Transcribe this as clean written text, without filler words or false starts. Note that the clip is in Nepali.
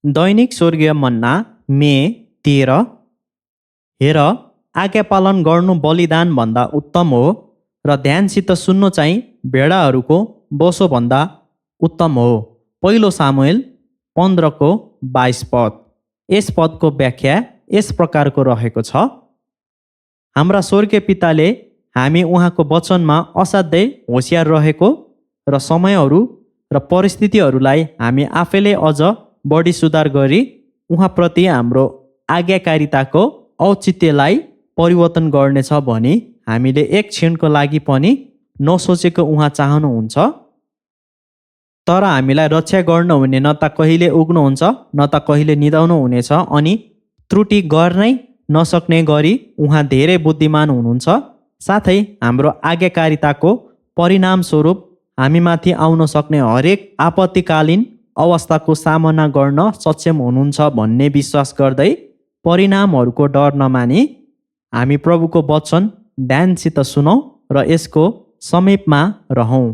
दैनिक स्वर्गीय मन्ना मे 13। हेर, आज्ञा पालन गर्नु बलिदानभन्दा उत्तम हो र ध्यानसित सुन्नु चाहिँ भेडाहरूको बोसोभन्दा उत्तम हो। पहिलो सामुएल 15:22 पद। यस पदको व्याख्या यस प्रकारको रहेको छ। हाम्रा स्वर्गीय पिताले हामी उहाँको वचनमा असाध्यै होसियार रहेको र समयहरू र परिस्थितिहरूलाई हामी आफैले अझ बढी सुधार गरी उहाँप्रति हाम्रो आज्ञाकारिताको औचित्यलाई परिवर्तन गर्नेछ भनी हामीले एक क्षणको लागि पनि नसोचेको उहाँ चाहनुहुन्छ। तर हामीलाई रक्षा गर्नुहुने न त कहिले उग्नुहुन्छ न त कहिले निदाउनु हुनेछ, अनि त्रुटि गर्नै नसक्ने गरी उहाँ धेरै बुद्धिमान हुनुहुन्छ। साथै हाम्रो आज्ञाकारिताको परिणामस्वरूप हामीमाथि आउन सक्ने हरेक आपत्तिकालीन अवस्थाको सामना गर्न सक्षम हुनुहुन्छ भन्ने विश्वास गर्दै परिणामहरूको डर नमानी हामी प्रभुको वचन ध्यानसित सुनौँ र यसको समीपमा रहौँ।